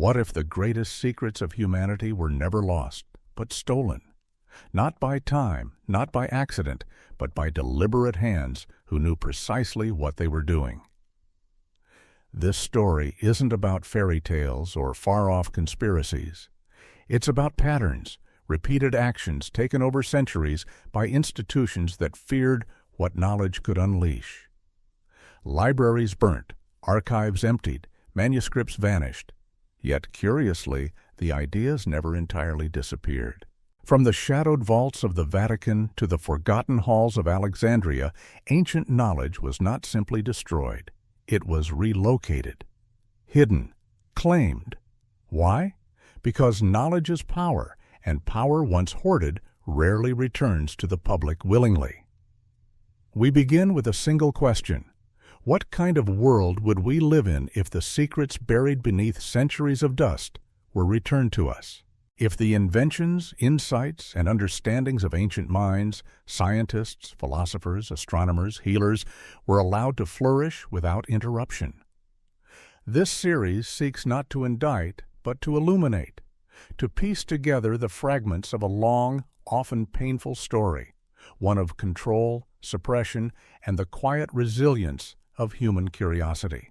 What if the greatest secrets of humanity were never lost, but stolen? Not by time, not by accident, but by deliberate hands who knew precisely what they were doing. This story isn't about fairy tales or far-off conspiracies. It's about patterns, repeated actions taken over centuries by institutions that feared what knowledge could unleash. Libraries burnt, archives emptied, manuscripts vanished. Yet, curiously, the ideas never entirely disappeared. From the shadowed vaults of the Vatican to the forgotten halls of Alexandria, ancient knowledge was not simply destroyed. It was relocated, hidden, claimed. Why? Because knowledge is power, and power once hoarded rarely returns to the public willingly. We begin with a single question. What kind of world would we live in if the secrets buried beneath centuries of dust were returned to us? If the inventions, insights, and understandings of ancient minds, scientists, philosophers, astronomers, healers, were allowed to flourish without interruption? This series seeks not to indict, but to illuminate, to piece together the fragments of a long, often painful story, one of control, suppression, and the quiet resilience of human curiosity.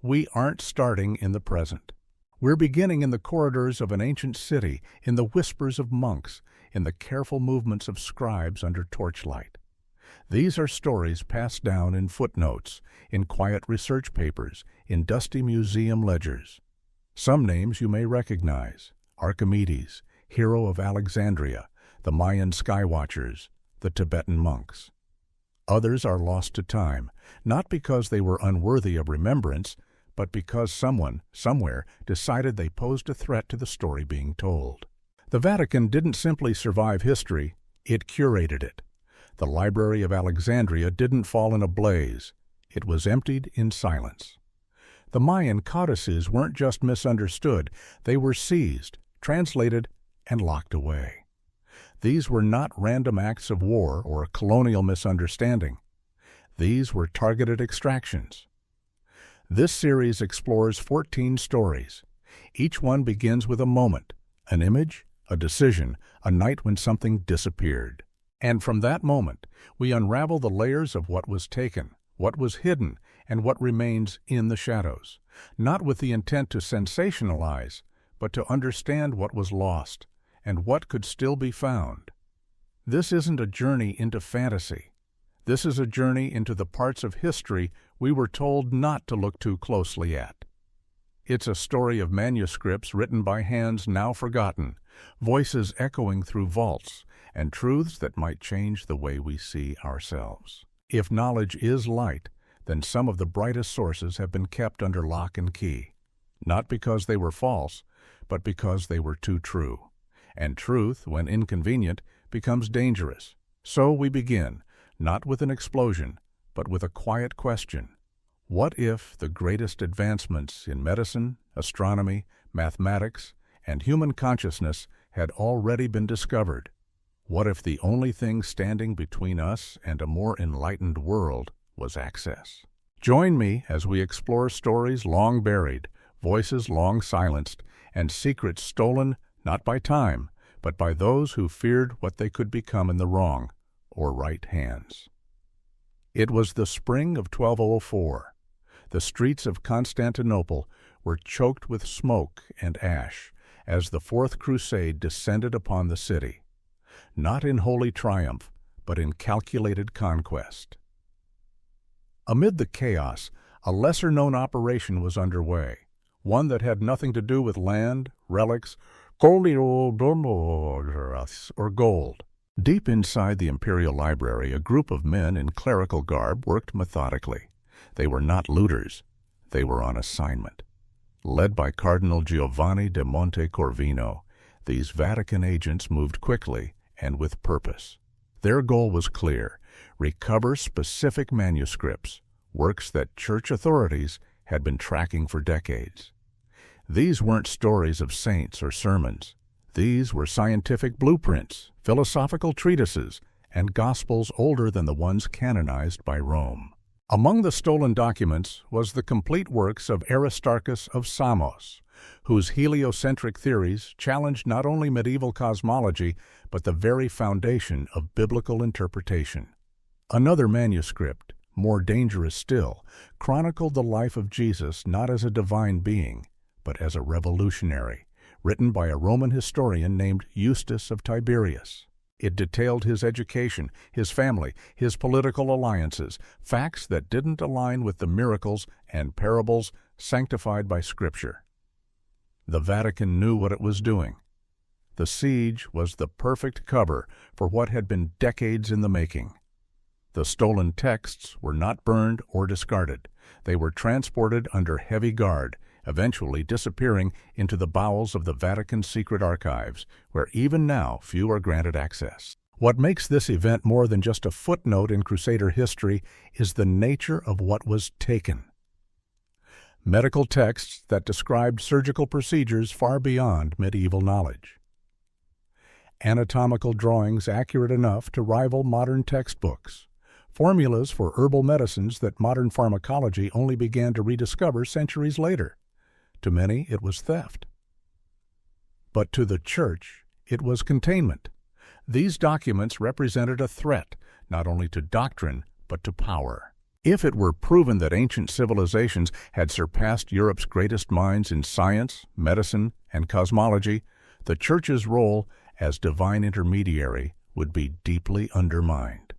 We aren't starting in the present. We're beginning in the corridors of an ancient city, in the whispers of monks, in the careful movements of scribes under torchlight. These are stories passed down in footnotes, in quiet research papers, in dusty museum ledgers. Some names you may recognize: Archimedes, hero of Alexandria, the Mayan skywatchers, the Tibetan monks. Others are lost to time, not because they were unworthy of remembrance, but because someone, somewhere, decided they posed a threat to the story being told. The Vatican didn't simply survive history, it curated it. The Library of Alexandria didn't fall in a blaze, it was emptied in silence. The Mayan codices weren't just misunderstood, they were seized, translated, and locked away. These were not random acts of war or colonial misunderstanding. These were targeted extractions. This series explores 14 stories. Each one begins with a moment, an image, a decision, a night when something disappeared. And from that moment, we unravel the layers of what was taken, what was hidden, and what remains in the shadows, not with the intent to sensationalize, but to understand what was lost and what could still be found. This isn't a journey into fantasy. This is a journey into the parts of history we were told not to look too closely at. It's a story of manuscripts written by hands now forgotten, voices echoing through vaults, and truths that might change the way we see ourselves. If knowledge is light, then some of the brightest sources have been kept under lock and key, not because they were false, but because they were too true. And truth, when inconvenient, becomes dangerous. So we begin, not with an explosion, but with a quiet question. What if the greatest advancements in medicine, astronomy, mathematics, and human consciousness had already been discovered? What if the only thing standing between us and a more enlightened world was access? Join me as we explore stories long buried, voices long silenced, and secrets stolen not by time, but by those who feared what they could become in the wrong or right hands. It was the spring of 1204. The streets of Constantinople were choked with smoke and ash as the Fourth Crusade descended upon the city, not in holy triumph, but in calculated conquest. Amid the chaos, a lesser-known operation was underway, one that had nothing to do with land, relics, or gold. Deep inside the Imperial Library, a group of men in clerical garb worked methodically. They were not looters. They were on assignment. Led by Cardinal Giovanni de Monte Corvino, these Vatican agents moved quickly and with purpose. Their goal was clear: recover specific manuscripts, works that church authorities had been tracking for decades. These weren't stories of saints or sermons. These were scientific blueprints, philosophical treatises, and gospels older than the ones canonized by Rome. Among the stolen documents was the complete works of Aristarchus of Samos, whose heliocentric theories challenged not only medieval cosmology, but the very foundation of biblical interpretation. Another manuscript, more dangerous still, chronicled the life of Jesus not as a divine being, but as a revolutionary, written by a Roman historian named Eustace of Tiberias. It detailed his education, his family, his political alliances, facts that didn't align with the miracles and parables sanctified by Scripture. The Vatican knew what it was doing. The siege was the perfect cover for what had been decades in the making. The stolen texts were not burned or discarded. They were transported under heavy guard, eventually disappearing into the bowels of the Vatican's secret archives, where even now few are granted access. What makes this event more than just a footnote in Crusader history is the nature of what was taken. Medical texts that described surgical procedures far beyond medieval knowledge. Anatomical drawings accurate enough to rival modern textbooks. Formulas for herbal medicines that modern pharmacology only began to rediscover centuries later. To many, it was theft. But to the Church, it was containment. These documents represented a threat, not only to doctrine, but to power. If it were proven that ancient civilizations had surpassed Europe's greatest minds in science, medicine, and cosmology, the Church's role as divine intermediary would be deeply undermined.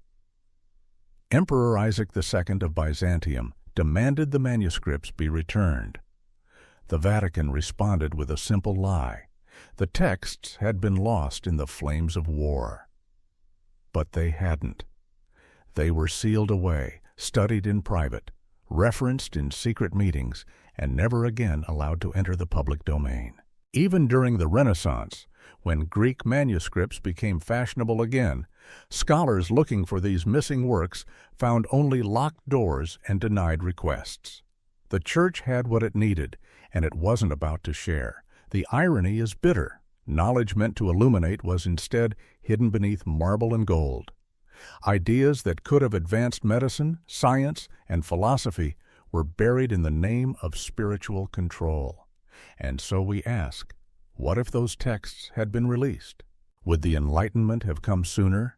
Emperor Isaac II of Byzantium demanded the manuscripts be returned. The Vatican responded with a simple lie. The texts had been lost in the flames of war. But they hadn't. They were sealed away, studied in private, referenced in secret meetings, and never again allowed to enter the public domain. Even during the Renaissance, when Greek manuscripts became fashionable again, scholars looking for these missing works found only locked doors and denied requests. The Church had what it needed, and it wasn't about to share. The irony is bitter. Knowledge meant to illuminate was instead hidden beneath marble and gold. Ideas that could have advanced medicine, science, and philosophy were buried in the name of spiritual control. And so we ask, what if those texts had been released? Would the Enlightenment have come sooner?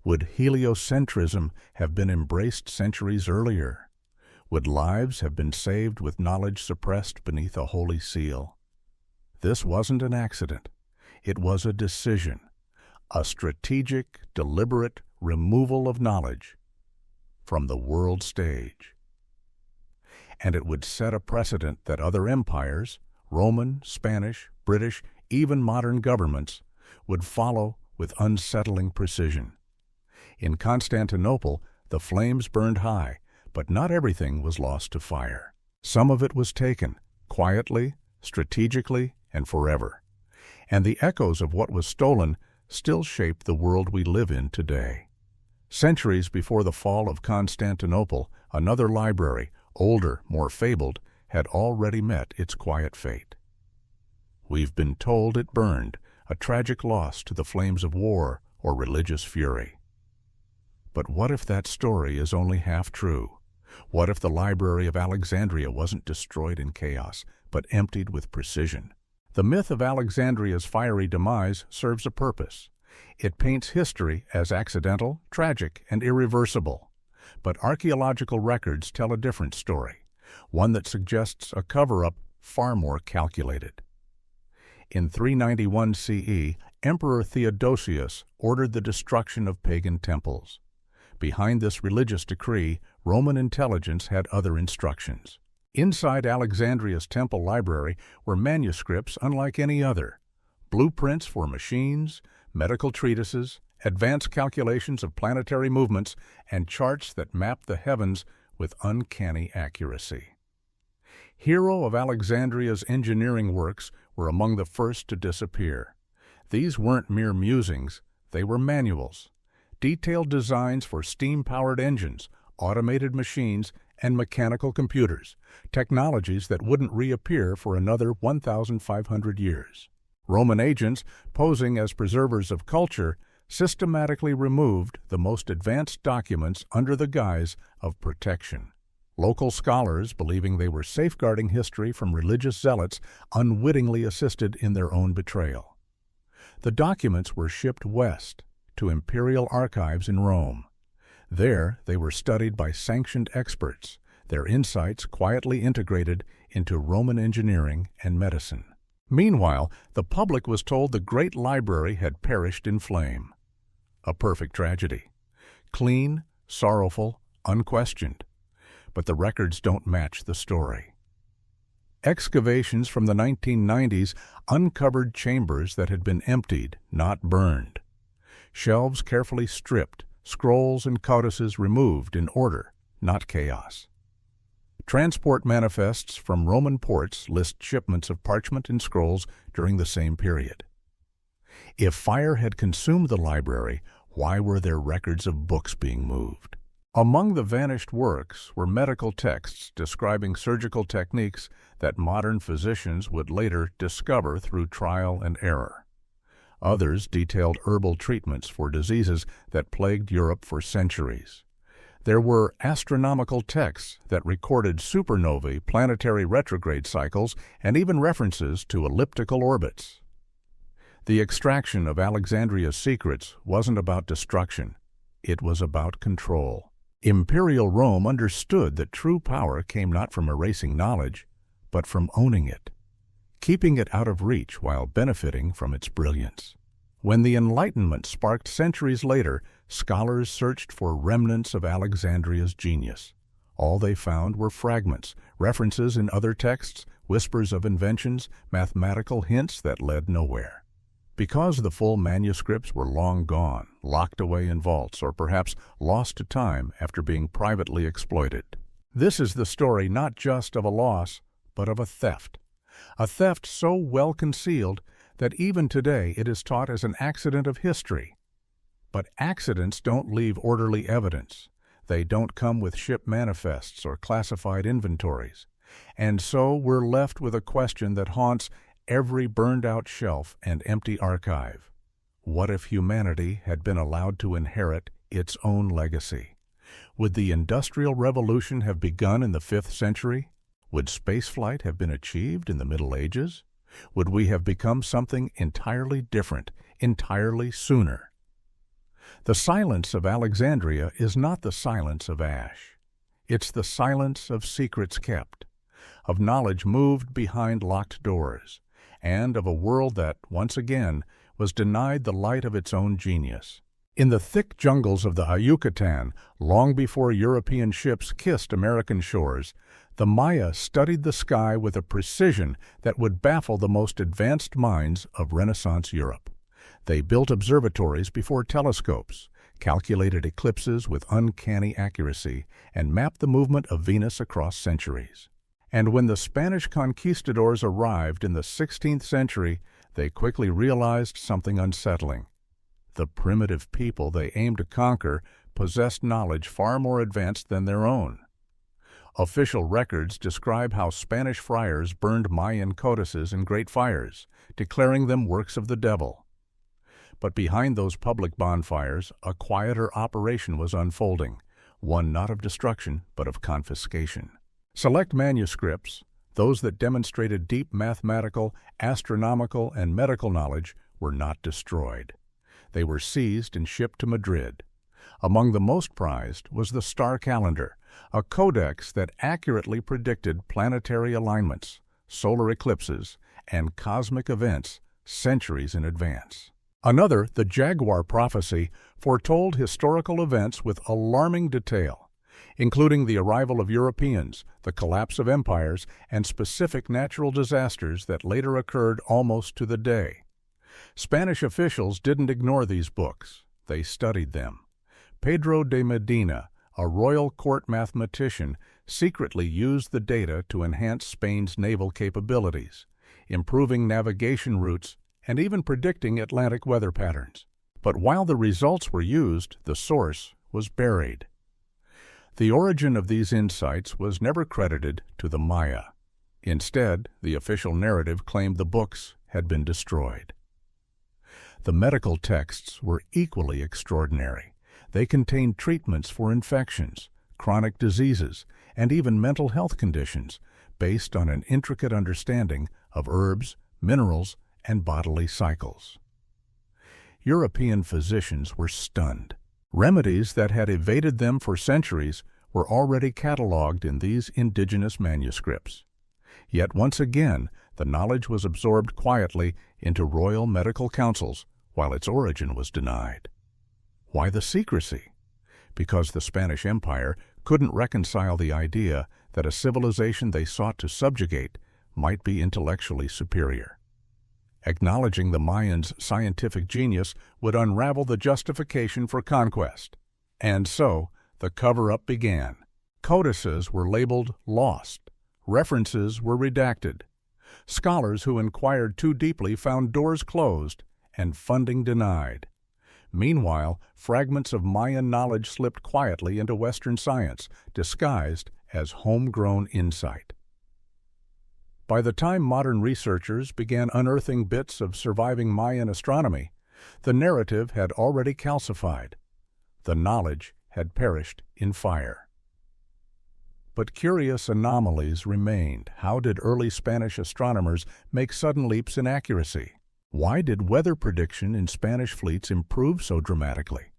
Would heliocentrism have been embraced centuries earlier? Would lives have been saved with knowledge suppressed beneath a holy seal? This wasn't an accident. It was a decision, a strategic, deliberate removal of knowledge from the world stage. And it would set a precedent that other empires, Roman, Spanish, British, even modern governments, would follow with unsettling precision. In Constantinople, the flames burned high, but not everything was lost to fire. Some of it was taken, quietly, strategically, and forever. And the echoes of what was stolen still shape the world we live in today. Centuries before the fall of Constantinople, another library, older, more fabled, had already met its quiet fate. We've been told it burned, a tragic loss to the flames of war or religious fury. But what if that story is only half true? What if the Library of Alexandria wasn't destroyed in chaos, but emptied with precision? The myth of Alexandria's fiery demise serves a purpose. It paints history as accidental, tragic, and irreversible. But archaeological records tell a different story, one that suggests a cover-up far more calculated. In 391 CE, Emperor Theodosius ordered the destruction of pagan temples. Behind this religious decree, Roman intelligence had other instructions. Inside Alexandria's temple library were manuscripts unlike any other, blueprints for machines, medical treatises, advanced calculations of planetary movements, and charts that mapped the heavens with uncanny accuracy. Hero of Alexandria's engineering works were among the first to disappear. These weren't mere musings, they were manuals, detailed designs for steam-powered engines, automated machines, and mechanical computers, technologies that wouldn't reappear for another 1,500 years. Roman agents, posing as preservers of culture, systematically removed the most advanced documents under the guise of protection. Local scholars, believing they were safeguarding history from religious zealots, unwittingly assisted in their own betrayal. The documents were shipped west to imperial archives in Rome. There, they were studied by sanctioned experts, their insights quietly integrated into Roman engineering and medicine. Meanwhile, the public was told the great library had perished in flame. A perfect tragedy. Clean, sorrowful, unquestioned. But the records don't match the story. Excavations from the 1990s uncovered chambers that had been emptied, not burned. Shelves carefully stripped, scrolls and codices removed in order, not chaos. Transport manifests from Roman ports list shipments of parchment and scrolls during the same period. If fire had consumed the library, why were there records of books being moved? Among the vanished works were medical texts describing surgical techniques that modern physicians would later discover through trial and error. Others detailed herbal treatments for diseases that plagued Europe for centuries. There were astronomical texts that recorded supernovae, planetary retrograde cycles, and even references to elliptical orbits. The extraction of Alexandria's secrets wasn't about destruction. It was about control. Imperial Rome understood that true power came not from erasing knowledge, but from owning it, keeping it out of reach while benefiting from its brilliance. When the Enlightenment sparked centuries later, scholars searched for remnants of Alexandria's genius. All they found were fragments, references in other texts, whispers of inventions, mathematical hints that led nowhere. Because the full manuscripts were long gone, locked away in vaults, or perhaps lost to time after being privately exploited. This is the story not just of a loss, but of a theft so well concealed that even today it is taught as an accident of history. But accidents don't leave orderly evidence. They don't come with ship manifests or classified inventories. And so we're left with a question that haunts every burned-out shelf and empty archive. What if humanity had been allowed to inherit its own legacy? Would the Industrial Revolution have begun in the 5th century? Would spaceflight have been achieved in the Middle Ages? Would we have become something entirely different, entirely sooner? The silence of Alexandria is not the silence of ash. It's the silence of secrets kept, of knowledge moved behind locked doors, and of a world that, once again, was denied the light of its own genius. In the thick jungles of the Yucatan, long before European ships kissed American shores, the Maya studied the sky with a precision that would baffle the most advanced minds of Renaissance Europe. They built observatories before telescopes, calculated eclipses with uncanny accuracy, and mapped the movement of Venus across centuries. And when the Spanish conquistadors arrived in the 16th century, they quickly realized something unsettling. The primitive people they aimed to conquer possessed knowledge far more advanced than their own. Official records describe how Spanish friars burned Mayan codices in great fires, declaring them works of the devil. But behind those public bonfires, a quieter operation was unfolding, one not of destruction, but of confiscation. Select manuscripts, those that demonstrated deep mathematical, astronomical, and medical knowledge, were not destroyed. They were seized and shipped to Madrid. Among the most prized was the star calendar, a codex that accurately predicted planetary alignments, solar eclipses, and cosmic events centuries in advance. Another, the Jaguar prophecy, foretold historical events with alarming detail, including the arrival of Europeans, the collapse of empires, and specific natural disasters that later occurred almost to the day. Spanish officials didn't ignore these books. They studied them. Pedro de Medina, a royal court mathematician, secretly used the data to enhance Spain's naval capabilities, improving navigation routes and even predicting Atlantic weather patterns. But while the results were used, the source was buried. The origin of these insights was never credited to the Maya. Instead, the official narrative claimed the books had been destroyed. The medical texts were equally extraordinary. They contained treatments for infections, chronic diseases, and even mental health conditions, based on an intricate understanding of herbs, minerals, and bodily cycles. European physicians were stunned. Remedies that had evaded them for centuries were already catalogued in these indigenous manuscripts. Yet once again, the knowledge was absorbed quietly into royal medical councils, while its origin was denied. Why the secrecy? Because the Spanish Empire couldn't reconcile the idea that a civilization they sought to subjugate might be intellectually superior. Acknowledging the Mayans' scientific genius would unravel the justification for conquest. And so, the cover-up began. Codices were labeled lost. References were redacted. Scholars who inquired too deeply found doors closed and funding denied. Meanwhile, fragments of Mayan knowledge slipped quietly into Western science, disguised as homegrown insight. By the time modern researchers began unearthing bits of surviving Mayan astronomy, the narrative had already calcified. The knowledge had perished in fire. But curious anomalies remained. How did early Spanish astronomers make sudden leaps in accuracy? Why did weather prediction in Spanish fleets improve so dramatically?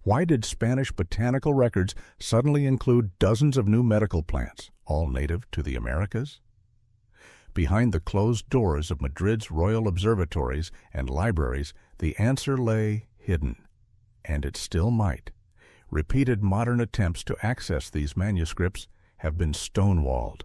Why did Spanish botanical records suddenly include dozens of new medical plants, all native to the Americas? Behind the closed doors of Madrid's royal observatories and libraries, the answer lay hidden, and it still might. Repeated modern attempts to access these manuscripts have been stonewalled.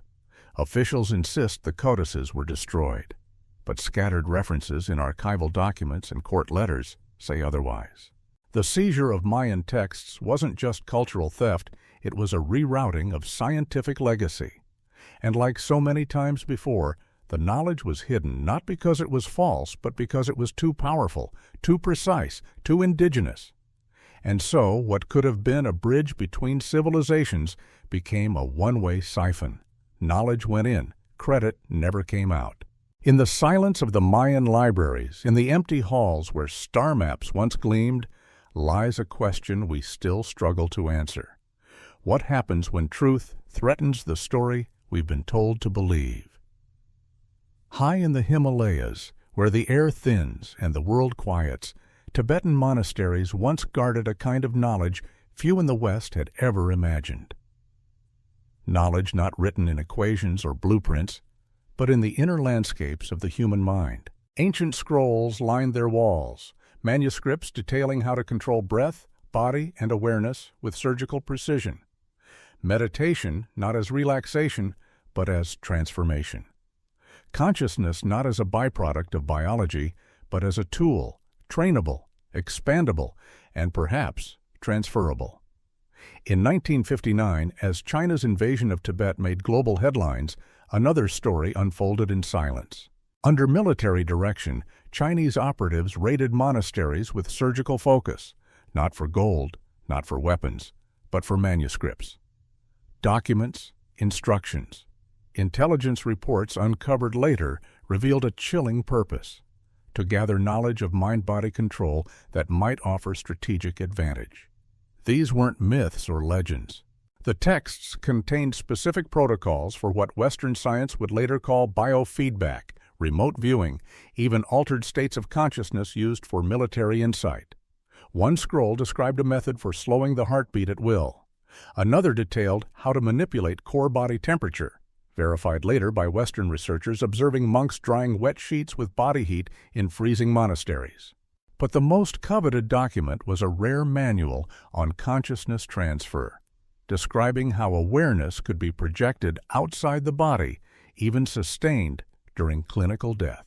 Officials insist the codices were destroyed, but scattered references in archival documents and court letters say otherwise. The seizure of Mayan texts wasn't just cultural theft, it was a rerouting of scientific legacy. And like so many times before, the knowledge was hidden not because it was false, but because it was too powerful, too precise, too indigenous. And so, what could have been a bridge between civilizations became a one-way siphon. Knowledge went in, credit never came out. In the silence of the Mayan libraries, in the empty halls where star maps once gleamed, lies a question we still struggle to answer. What happens when truth threatens the story we've been told to believe? High in the Himalayas, where the air thins and the world quiets, Tibetan monasteries once guarded a kind of knowledge few in the West had ever imagined. Knowledge not written in equations or blueprints, but in the inner landscapes of the human mind. Ancient scrolls lined their walls, manuscripts detailing how to control breath, body, and awareness with surgical precision. Meditation not as relaxation, but as transformation. Consciousness not as a byproduct of biology, but as a tool, trainable, expandable, and perhaps transferable. In 1959, as China's invasion of Tibet made global headlines, another story unfolded in silence. Under military direction, Chinese operatives raided monasteries with surgical focus, not for gold, not for weapons, but for manuscripts. Documents, instructions, intelligence reports uncovered later revealed a chilling purpose: to gather knowledge of mind-body control that might offer strategic advantage. These weren't myths or legends. The texts contained specific protocols for what Western science would later call biofeedback, remote viewing, even altered states of consciousness used for military insight. One scroll described a method for slowing the heartbeat at will. Another detailed how to manipulate core body temperature, verified later by Western researchers observing monks drying wet sheets with body heat in freezing monasteries. But the most coveted document was a rare manual on consciousness transfer, describing how awareness could be projected outside the body, even sustained during clinical death.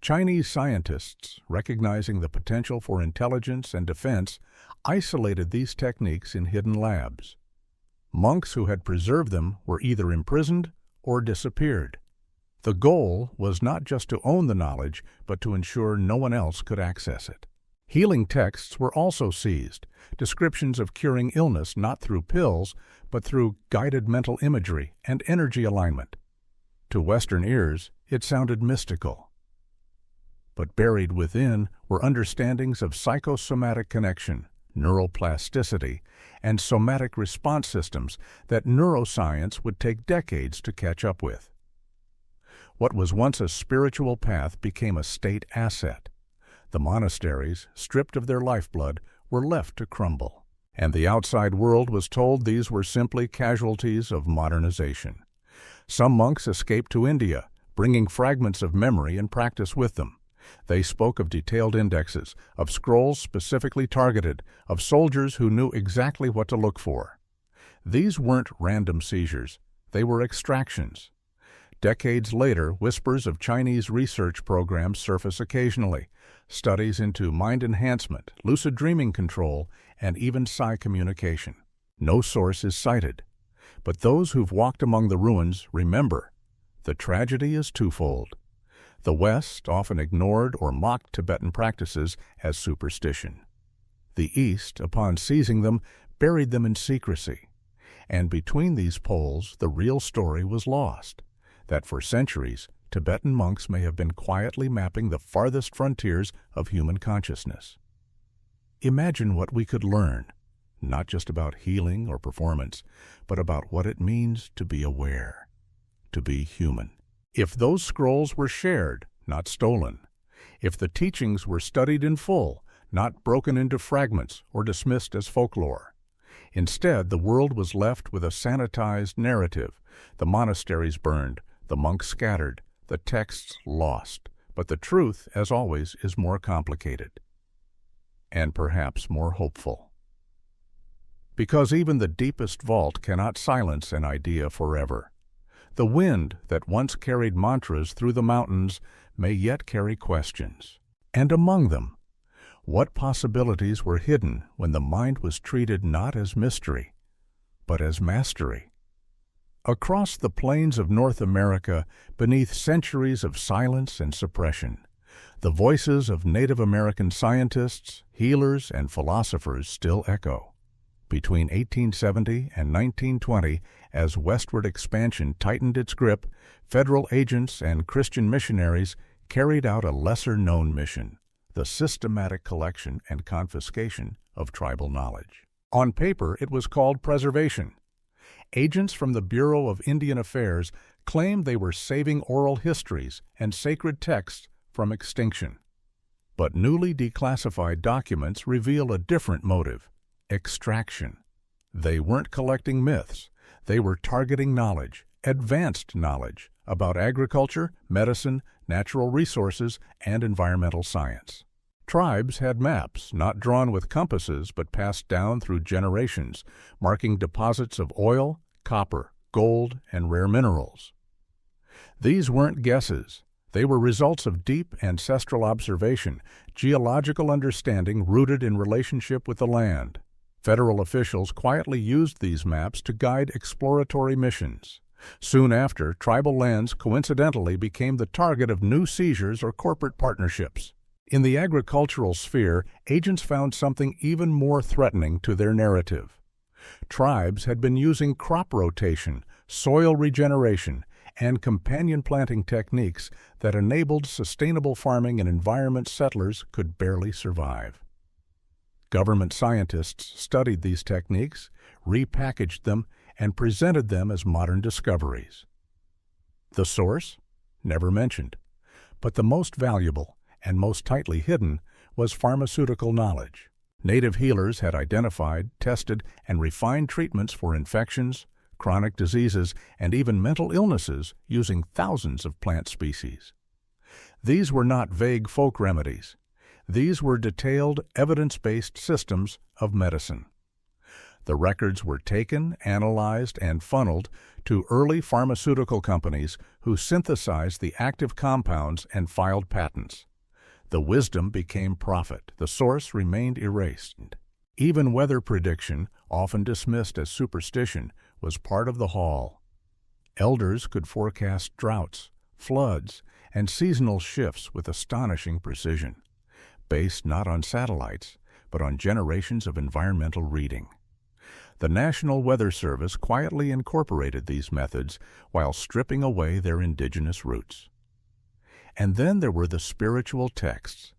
Chinese scientists, recognizing the potential for intelligence and defense, isolated these techniques in hidden labs. Monks who had preserved them were either imprisoned or disappeared. The goal was not just to own the knowledge, but to ensure no one else could access it. Healing texts were also seized, descriptions of curing illness not through pills, but through guided mental imagery and energy alignment. To Western ears, it sounded mystical. But buried within were understandings of psychosomatic connection, neuroplasticity, and somatic response systems that neuroscience would take decades to catch up with. What was once a spiritual path became a state asset. The monasteries, stripped of their lifeblood, were left to crumble, and the outside world was told these were simply casualties of modernization. Some monks escaped to India, bringing fragments of memory and practice with them. They spoke of detailed indexes, of scrolls specifically targeted, of soldiers who knew exactly what to look for. These weren't random seizures, they were extractions. Decades later, whispers of Chinese research programs surface occasionally, studies into mind enhancement, lucid dreaming control, and even psi communication. No source is cited. But those who've walked among the ruins remember, the tragedy is twofold. The West often ignored or mocked Tibetan practices as superstition. The East, upon seizing them, buried them in secrecy. And between these poles, the real story was lost, that for centuries, Tibetan monks may have been quietly mapping the farthest frontiers of human consciousness. Imagine what we could learn, not just about healing or performance, but about what it means to be aware, to be human. If those scrolls were shared, not stolen, if the teachings were studied in full, not broken into fragments or dismissed as folklore. Instead, the world was left with a sanitized narrative, the monasteries burned, the monks scattered, the texts lost. But the truth, as always, is more complicated, and perhaps more hopeful. Because even the deepest vault cannot silence an idea forever. The wind that once carried mantras through the mountains may yet carry questions. And among them, what possibilities were hidden when the mind was treated not as mystery, but as mastery? Across the plains of North America, beneath centuries of silence and suppression, the voices of Native American scientists, healers, and philosophers still echo. Between 1870 and 1920, as westward expansion tightened its grip, federal agents and Christian missionaries carried out a lesser-known mission, the systematic collection and confiscation of tribal knowledge. On paper, it was called preservation. Agents from the Bureau of Indian Affairs claimed they were saving oral histories and sacred texts from extinction. But newly declassified documents reveal a different motive: extraction. They weren't collecting myths. They were targeting knowledge, advanced knowledge, about agriculture, medicine, natural resources, and environmental science. Tribes had maps, not drawn with compasses but passed down through generations, marking deposits of oil, copper, gold, and rare minerals. These weren't guesses. They were results of deep ancestral observation, geological understanding rooted in relationship with the land. Federal officials quietly used these maps to guide exploratory missions. Soon after, tribal lands coincidentally became the target of new seizures or corporate partnerships. In the agricultural sphere, agents found something even more threatening to their narrative. Tribes had been using crop rotation, soil regeneration, and companion planting techniques that enabled sustainable farming in environments settlers could barely survive. Government scientists studied these techniques, repackaged them, and presented them as modern discoveries. The source? Never mentioned. But the most valuable and most tightly hidden was pharmaceutical knowledge. Native healers had identified, tested, and refined treatments for infections, chronic diseases, and even mental illnesses using thousands of plant species. These were not vague folk remedies. These were detailed, evidence-based systems of medicine. The records were taken, analyzed, and funneled to early pharmaceutical companies who synthesized the active compounds and filed patents. The wisdom became profit. The source remained erased. Even weather prediction, often dismissed as superstition, was part of the haul. Elders could forecast droughts, floods, and seasonal shifts with astonishing precision, based not on satellites, but on generations of environmental reading. The National Weather Service quietly incorporated these methods while stripping away their indigenous roots. And then there were the spiritual texts,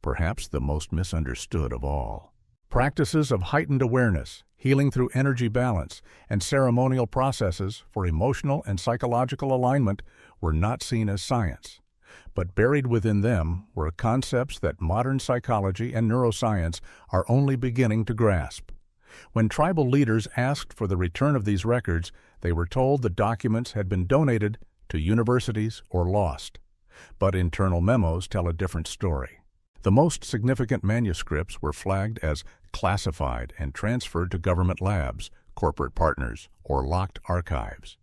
perhaps the most misunderstood of all. Practices of heightened awareness, healing through energy balance, and ceremonial processes for emotional and psychological alignment were not seen as science. But buried within them were concepts that modern psychology and neuroscience are only beginning to grasp. When tribal leaders asked for the return of these records, they were told the documents had been donated to universities or lost. But internal memos tell a different story. The most significant manuscripts were flagged as classified and transferred to government labs, corporate partners, or locked archives.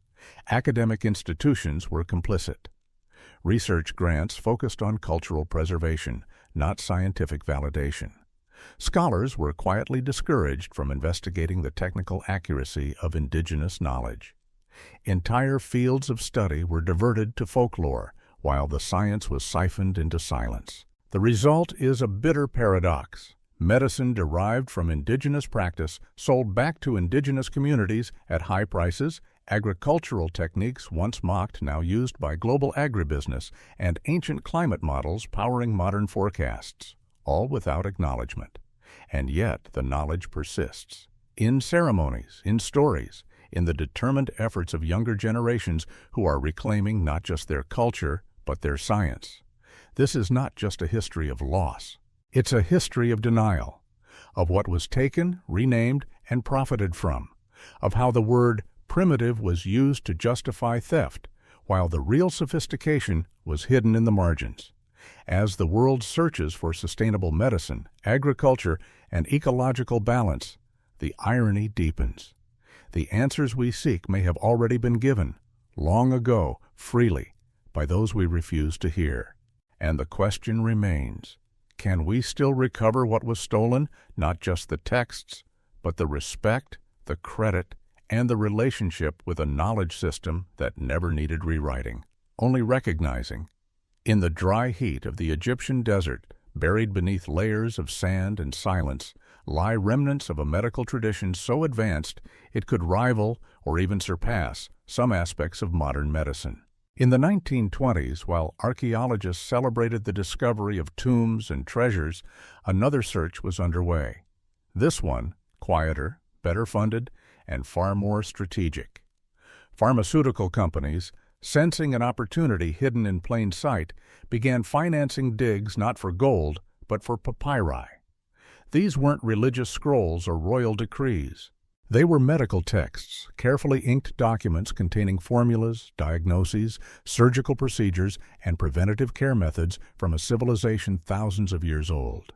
Academic institutions were complicit. Research grants focused on cultural preservation, not scientific validation. Scholars were quietly discouraged from investigating the technical accuracy of indigenous knowledge. Entire fields of study were diverted to folklore, while the science was siphoned into silence. The result is a bitter paradox. Medicine derived from indigenous practice sold back to indigenous communities at high prices, agricultural techniques once mocked now used by global agribusiness, and ancient climate models powering modern forecasts, all without acknowledgement. And yet the knowledge persists. In ceremonies, in stories, in the determined efforts of younger generations who are reclaiming not just their culture, but their science. This is not just a history of loss. It's a history of denial, of what was taken, renamed, and profited from, of how the word primitive was used to justify theft, while the real sophistication was hidden in the margins. As the world searches for sustainable medicine, agriculture, and ecological balance, the irony deepens. The answers we seek may have already been given, long ago, freely, by those we refuse to hear. And the question remains, can we still recover what was stolen, not just the texts, but the respect, the credit, and the relationship with a knowledge system that never needed rewriting? Only recognizing, in the dry heat of the Egyptian desert, buried beneath layers of sand and silence, lie remnants of a medical tradition so advanced it could rival or even surpass some aspects of modern medicine. In the 1920s, while archaeologists celebrated the discovery of tombs and treasures, another search was underway. This one, quieter, better funded, and far more strategic. Pharmaceutical companies, sensing an opportunity hidden in plain sight, began financing digs not for gold, but for papyri. These weren't religious scrolls or royal decrees. They were medical texts, carefully inked documents containing formulas, diagnoses, surgical procedures, and preventative care methods from a civilization thousands of years old.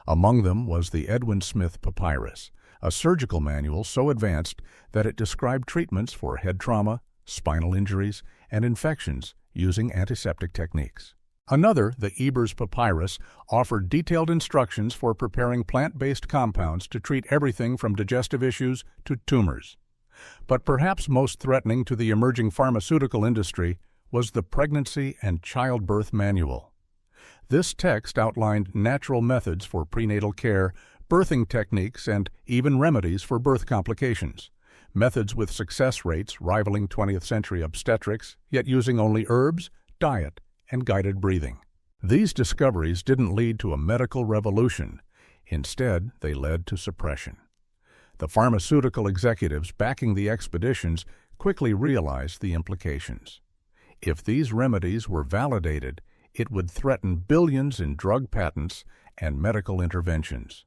Among them was the Edwin Smith Papyrus, a surgical manual so advanced that it described treatments for head trauma, spinal injuries, and infections using antiseptic techniques. Another, the Ebers Papyrus, offered detailed instructions for preparing plant-based compounds to treat everything from digestive issues to tumors. But perhaps most threatening to the emerging pharmaceutical industry was the Pregnancy and Childbirth Manual. This text outlined natural methods for prenatal care, birthing techniques, and even remedies for birth complications. Methods with success rates rivaling 20th century obstetrics, yet using only herbs, diet, and guided breathing. These discoveries didn't lead to a medical revolution. Instead, they led to suppression. The pharmaceutical executives backing the expeditions quickly realized the implications. If these remedies were validated, it would threaten billions in drug patents and medical interventions.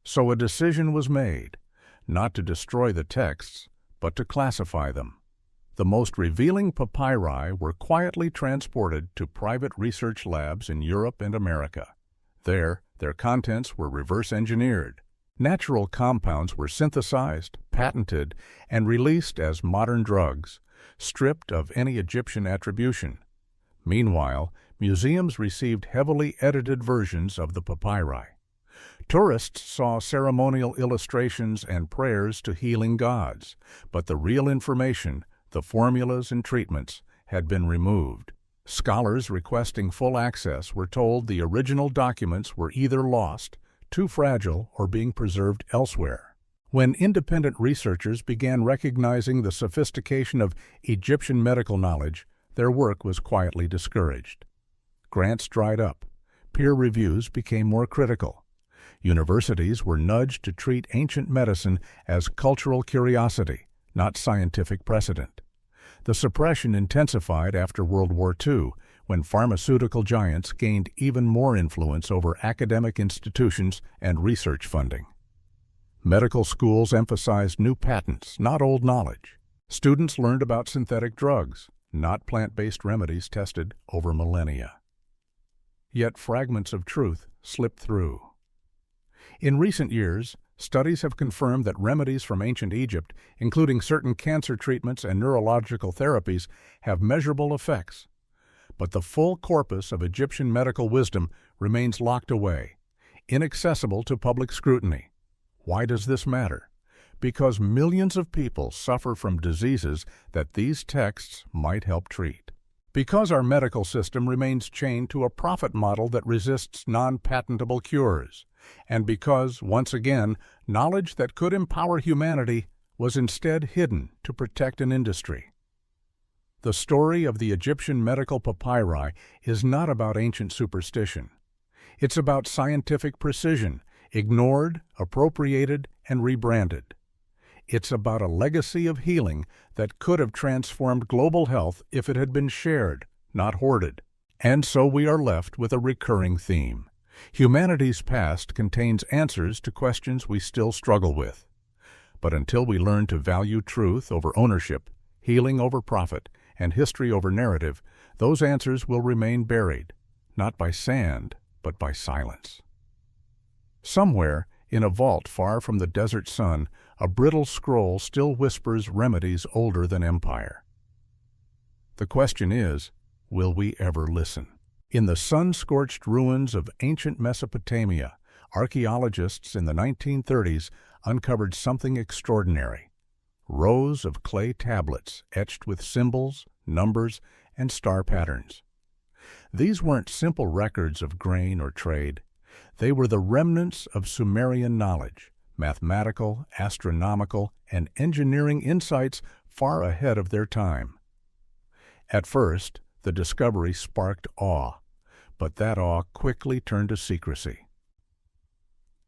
So a decision was made, not to destroy the texts, but to classify them. The most revealing papyri were quietly transported to private research labs in Europe and America. There, their contents were reverse engineered. Natural compounds were synthesized, patented, and released as modern drugs, stripped of any Egyptian attribution. Meanwhile, museums received heavily edited versions of the papyri. Tourists saw ceremonial illustrations and prayers to healing gods, but the real information, the formulas and treatments, had been removed. Scholars requesting full access were told the original documents were either lost, too fragile, or being preserved elsewhere. When independent researchers began recognizing the sophistication of Egyptian medical knowledge, their work was quietly discouraged. Grants dried up. Peer reviews became more critical. Universities were nudged to treat ancient medicine as cultural curiosity, not scientific precedent. The suppression intensified after World War II, when pharmaceutical giants gained even more influence over academic institutions and research funding. Medical schools emphasized new patents, not old knowledge. Students learned about synthetic drugs, not plant-based remedies tested over millennia. Yet fragments of truth slipped through. In recent years, studies have confirmed that remedies from ancient Egypt, including certain cancer treatments and neurological therapies, have measurable effects. But the full corpus of Egyptian medical wisdom remains locked away, inaccessible to public scrutiny. Why does this matter? Because millions of people suffer from diseases that these texts might help treat. Because our medical system remains chained to a profit model that resists non-patentable cures. And because, once again, knowledge that could empower humanity was instead hidden to protect an industry. The story of the Egyptian medical papyri is not about ancient superstition. It's about scientific precision, ignored, appropriated, and rebranded. It's about a legacy of healing that could have transformed global health if it had been shared, not hoarded. And so we are left with a recurring theme. Humanity's past contains answers to questions we still struggle with. But until we learn to value truth over ownership, healing over profit, and history over narrative, those answers will remain buried, not by sand, but by silence. Somewhere, in a vault far from the desert sun, a brittle scroll still whispers remedies older than empire. The question is, will we ever listen? In the sun-scorched ruins of ancient Mesopotamia, archaeologists in the 1930s uncovered something extraordinary. Rows of clay tablets etched with symbols, numbers, and star patterns. These weren't simple records of grain or trade. They were the remnants of Sumerian knowledge, mathematical, astronomical, and engineering insights far ahead of their time. At first, the discovery sparked awe, but that awe quickly turned to secrecy.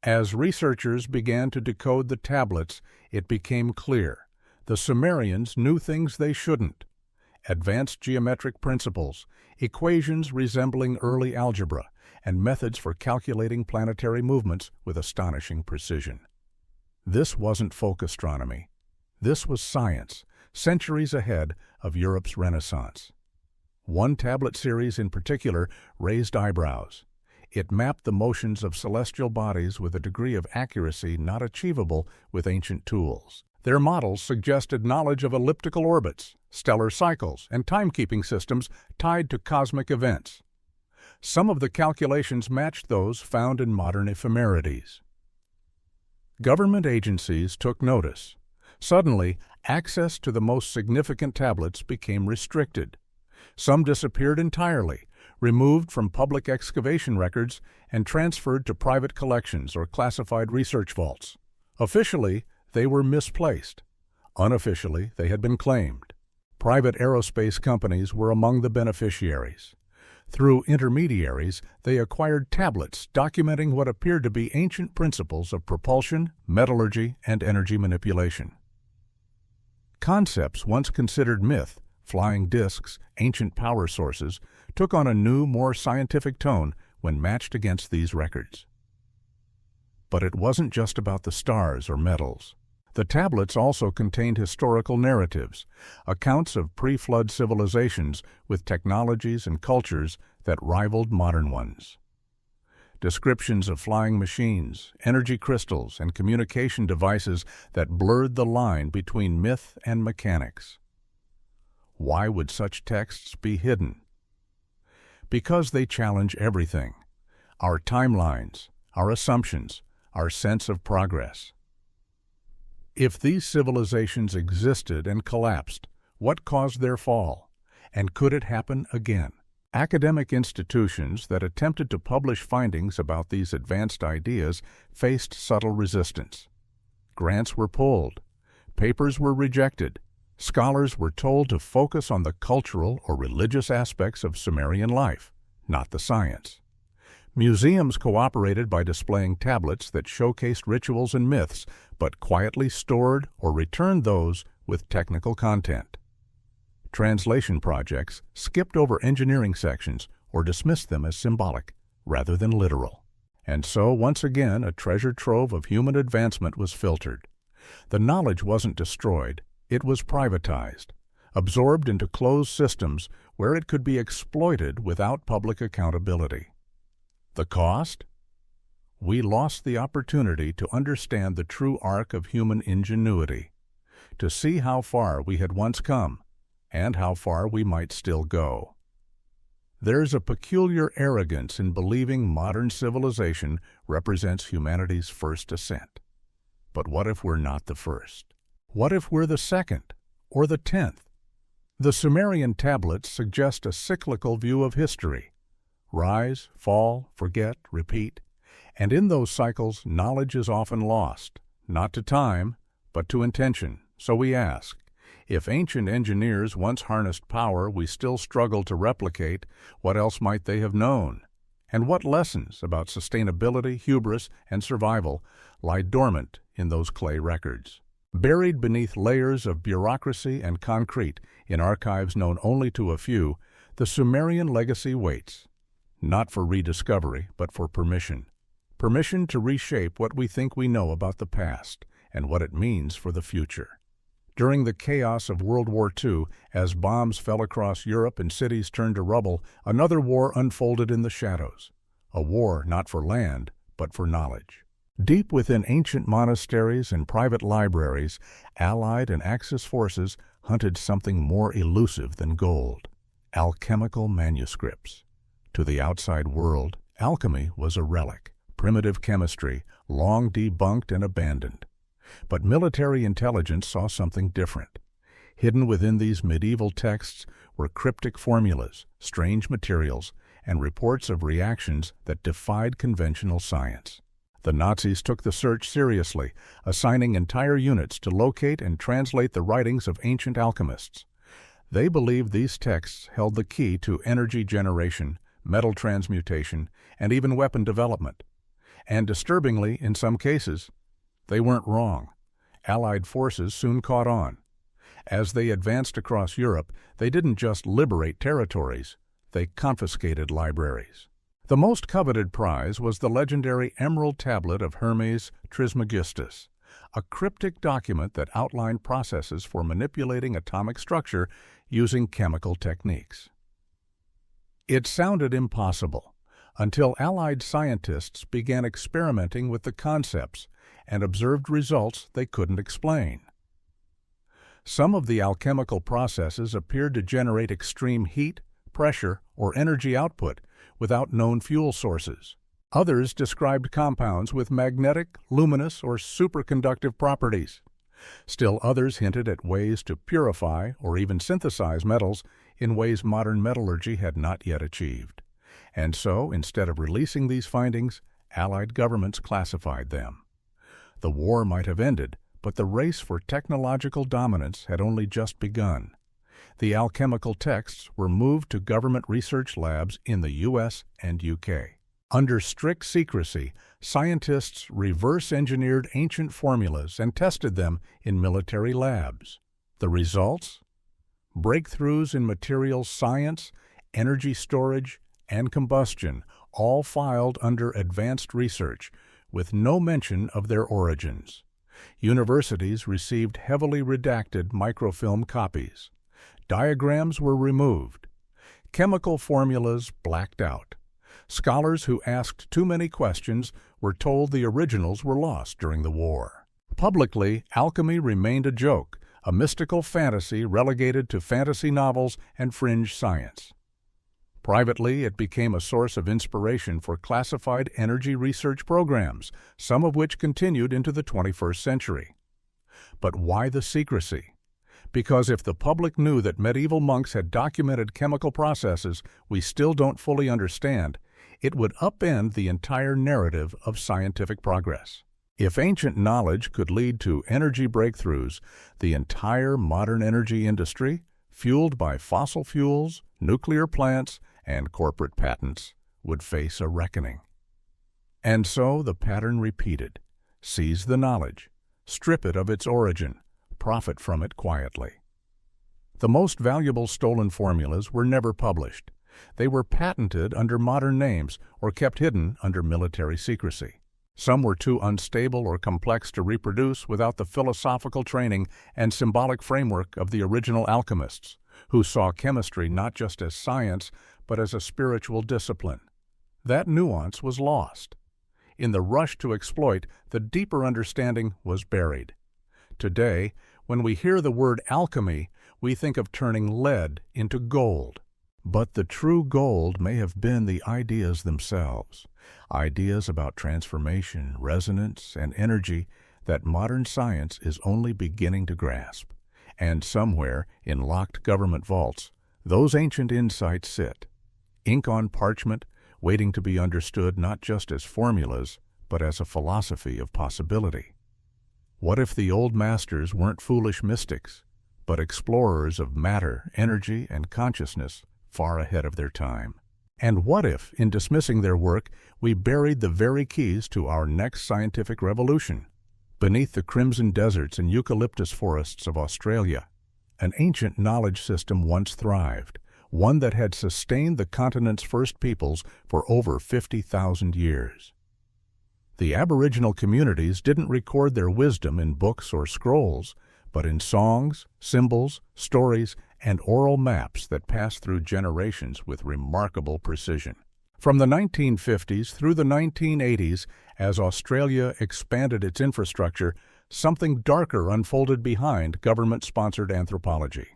As researchers began to decode the tablets, it became clear the Sumerians knew things they shouldn't. Advanced geometric principles, equations resembling early algebra, and methods for calculating planetary movements with astonishing precision. This wasn't folk astronomy. This was science, centuries ahead of Europe's Renaissance. One tablet series in particular raised eyebrows. It mapped the motions of celestial bodies with a degree of accuracy not achievable with ancient tools. Their models suggested knowledge of elliptical orbits, stellar cycles, and timekeeping systems tied to cosmic events. Some of the calculations matched those found in modern ephemerides. Government agencies took notice. Suddenly, access to the most significant tablets became restricted. Some disappeared entirely, removed from public excavation records, and transferred to private collections or classified research vaults. Officially, they were misplaced. Unofficially, they had been claimed. Private aerospace companies were among the beneficiaries. Through intermediaries, they acquired tablets documenting what appeared to be ancient principles of propulsion, metallurgy, and energy manipulation. Concepts once considered myth, flying discs, ancient power sources, took on a new, more scientific tone when matched against these records. But it wasn't just about the stars or metals. The tablets also contained historical narratives, accounts of pre-flood civilizations with technologies and cultures that rivaled modern ones. Descriptions of flying machines, energy crystals, and communication devices that blurred the line between myth and mechanics. Why would such texts be hidden? Because they challenge everything: our timelines, our assumptions, our sense of progress. If these civilizations existed and collapsed, what caused their fall? And could it happen again? Academic institutions that attempted to publish findings about these advanced ideas faced subtle resistance. Grants were pulled. Papers were rejected. Scholars were told to focus on the cultural or religious aspects of Sumerian life, not the science. Museums cooperated by displaying tablets that showcased rituals and myths, but quietly stored or returned those with technical content. Translation projects skipped over engineering sections or dismissed them as symbolic rather than literal. And so, once again, a treasure trove of human advancement was filtered. The knowledge wasn't destroyed, it was privatized, absorbed into closed systems where it could be exploited without public accountability. The cost? We lost the opportunity to understand the true arc of human ingenuity, to see how far we had once come and how far we might still go. There's a peculiar arrogance in believing modern civilization represents humanity's first ascent. But what if we're not the first? What if we're the second or the 10th? The Sumerian tablets suggest a cyclical view of history. Rise, fall, forget, repeat. And in those cycles, knowledge is often lost, not to time, but to intention. So we ask, if ancient engineers once harnessed power we still struggle to replicate, what else might they have known? And what lessons about sustainability, hubris, and survival lie dormant in those clay records? Buried beneath layers of bureaucracy and concrete, in archives known only to a few, the Sumerian legacy waits, not for rediscovery, but for permission. Permission to reshape what we think we know about the past and what it means for the future. During the chaos of World War II, as bombs fell across Europe and cities turned to rubble, another war unfolded in the shadows. A war not for land, but for knowledge. Deep within ancient monasteries and private libraries, Allied and Axis forces hunted something more elusive than gold: alchemical manuscripts. To the outside world, alchemy was a relic, primitive chemistry, long debunked and abandoned. But military intelligence saw something different. Hidden within these medieval texts were cryptic formulas, strange materials, and reports of reactions that defied conventional science. The Nazis took the search seriously, assigning entire units to locate and translate the writings of ancient alchemists. They believed these texts held the key to energy generation, metal transmutation, and even weapon development. And disturbingly, in some cases, they weren't wrong. Allied forces soon caught on. As they advanced across Europe, they didn't just liberate territories, they confiscated libraries. The most coveted prize was the legendary Emerald Tablet of Hermes Trismegistus, a cryptic document that outlined processes for manipulating atomic structure using chemical techniques. It sounded impossible until Allied scientists began experimenting with the concepts and observed results they couldn't explain. Some of the alchemical processes appeared to generate extreme heat, pressure, or energy output without known fuel sources. Others described compounds with magnetic, luminous, or superconductive properties. Still others hinted at ways to purify or even synthesize metals in ways modern metallurgy had not yet achieved. And so, instead of releasing these findings, Allied governments classified them. The war might have ended, but the race for technological dominance had only just begun. The alchemical texts were moved to government research labs in the U.S. and U.K. Under strict secrecy, scientists reverse-engineered ancient formulas and tested them in military labs. The results? Breakthroughs in materials science, energy storage, and combustion, all filed under advanced research, with no mention of their origins. Universities received heavily redacted microfilm copies. Diagrams were removed. Chemical formulas blacked out. Scholars who asked too many questions were told the originals were lost during the war. Publicly, alchemy remained a joke, a mystical fantasy relegated to fantasy novels and fringe science. Privately, it became a source of inspiration for classified energy research programs, some of which continued into the 21st century. But why the secrecy? Because if the public knew that medieval monks had documented chemical processes we still don't fully understand, it would upend the entire narrative of scientific progress. If ancient knowledge could lead to energy breakthroughs, the entire modern energy industry, fueled by fossil fuels, nuclear plants, and corporate patents, would face a reckoning. And so the pattern repeated: seize the knowledge, strip it of its origin, profit from it quietly. The most valuable stolen formulas were never published. They were patented under modern names or kept hidden under military secrecy. Some were too unstable or complex to reproduce without the philosophical training and symbolic framework of the original alchemists, who saw chemistry not just as science, but as a spiritual discipline. That nuance was lost. In the rush to exploit, the deeper understanding was buried. Today, when we hear the word alchemy, we think of turning lead into gold. But the true gold may have been the ideas themselves, ideas about transformation, resonance, and energy that modern science is only beginning to grasp. And somewhere, in locked government vaults, those ancient insights sit, ink on parchment, waiting to be understood not just as formulas, but as a philosophy of possibility. What if the old masters weren't foolish mystics, but explorers of matter, energy, and consciousness far ahead of their time? And what if, in dismissing their work, we buried the very keys to our next scientific revolution? Beneath the crimson deserts and eucalyptus forests of Australia, an ancient knowledge system once thrived, one that had sustained the continent's first peoples for over 50,000 years. The Aboriginal communities didn't record their wisdom in books or scrolls, but in songs, symbols, stories, and oral maps that passed through generations with remarkable precision. From the 1950s through the 1980s, as Australia expanded its infrastructure, something darker unfolded behind government-sponsored anthropology.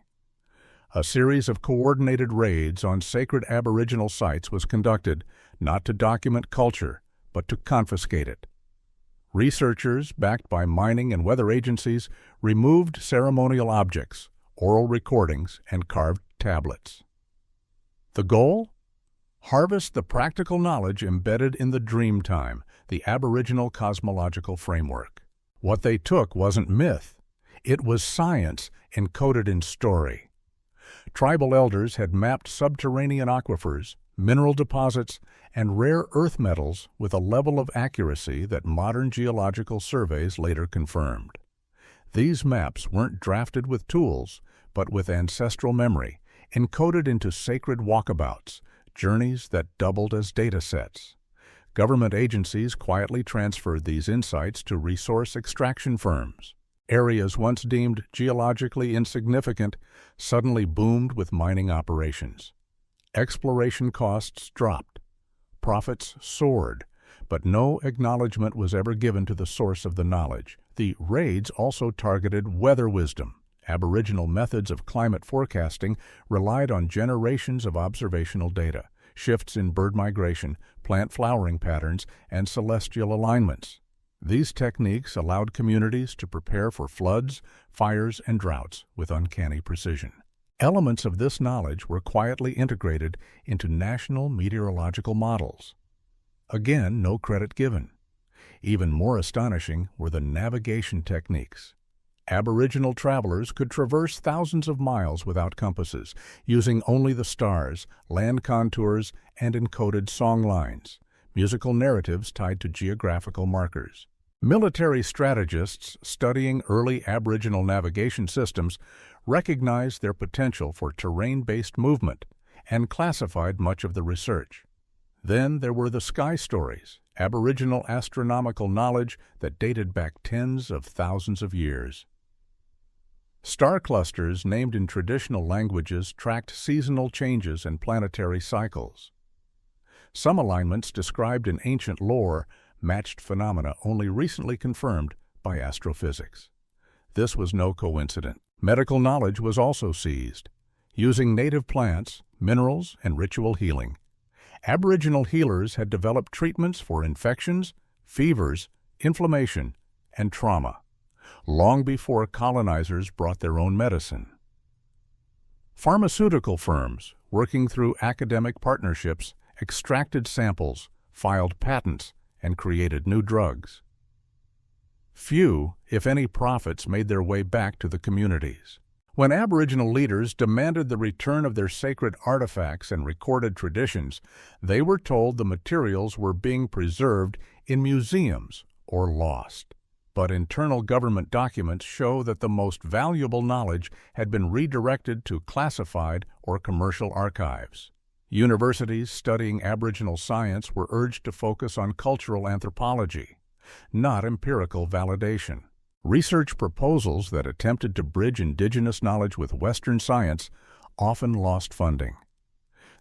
A series of coordinated raids on sacred Aboriginal sites was conducted, not to document culture, but to confiscate it. Researchers, backed by mining and weather agencies, removed ceremonial objects, oral recordings, and carved tablets. The goal? Harvest the practical knowledge embedded in the dream time, the Aboriginal cosmological framework. What they took wasn't myth. It was science encoded in story. Tribal elders had mapped subterranean aquifers, mineral deposits, and rare earth metals with a level of accuracy that modern geological surveys later confirmed. These maps weren't drafted with tools, but with ancestral memory, encoded into sacred walkabouts, journeys that doubled as data sets. Government agencies quietly transferred these insights to resource extraction firms. Areas once deemed geologically insignificant suddenly boomed with mining operations. Exploration costs dropped. Profits soared, but no acknowledgement was ever given to the source of the knowledge. The raids also targeted weather wisdom. Aboriginal methods of climate forecasting relied on generations of observational data, shifts in bird migration, plant flowering patterns, and celestial alignments. These techniques allowed communities to prepare for floods, fires, and droughts with uncanny precision. Elements of this knowledge were quietly integrated into national meteorological models. Again, no credit given. Even more astonishing were the navigation techniques. Aboriginal travelers could traverse thousands of miles without compasses, using only the stars, land contours, and encoded song lines, musical narratives tied to geographical markers. Military strategists studying early Aboriginal navigation systems recognized their potential for terrain-based movement and classified much of the research. Then there were the sky stories, Aboriginal astronomical knowledge that dated back tens of thousands of years. Star clusters named in traditional languages tracked seasonal changes and planetary cycles. Some alignments described in ancient lore matched phenomena only recently confirmed by astrophysics. This was no coincidence. Medical knowledge was also seized, using native plants, minerals, and ritual healing. Aboriginal healers had developed treatments for infections, fevers, inflammation, and trauma, long before colonizers brought their own medicine. Pharmaceutical firms, working through academic partnerships, extracted samples, filed patents, and created new drugs. Few, if any, prophets made their way back to the communities. When Aboriginal leaders demanded the return of their sacred artifacts and recorded traditions, they were told the materials were being preserved in museums or lost. But internal government documents show that the most valuable knowledge had been redirected to classified or commercial archives. Universities studying Aboriginal science were urged to focus on cultural anthropology, not empirical validation. Research proposals that attempted to bridge Indigenous knowledge with Western science often lost funding.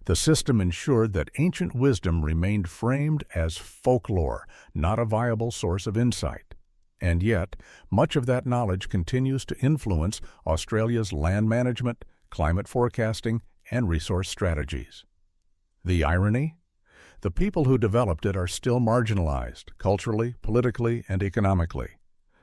The system ensured that ancient wisdom remained framed as folklore, not a viable source of insight. And yet, much of that knowledge continues to influence Australia's land management, climate forecasting, and resource strategies. The irony? The people who developed it are still marginalized, culturally, politically, and economically.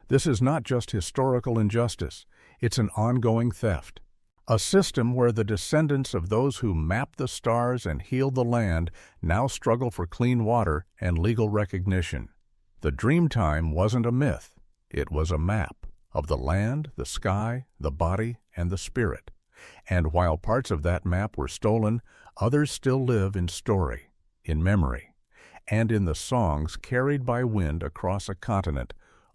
This is not just historical injustice, it's an ongoing theft. A system where the descendants of those who mapped the stars and healed the land now struggle for clean water and legal recognition. The Dreamtime wasn't a myth, it was a map of the land, the sky, the body, and the spirit. And while parts of that map were stolen, others still live in story, in memory, and in the songs carried by wind across a continent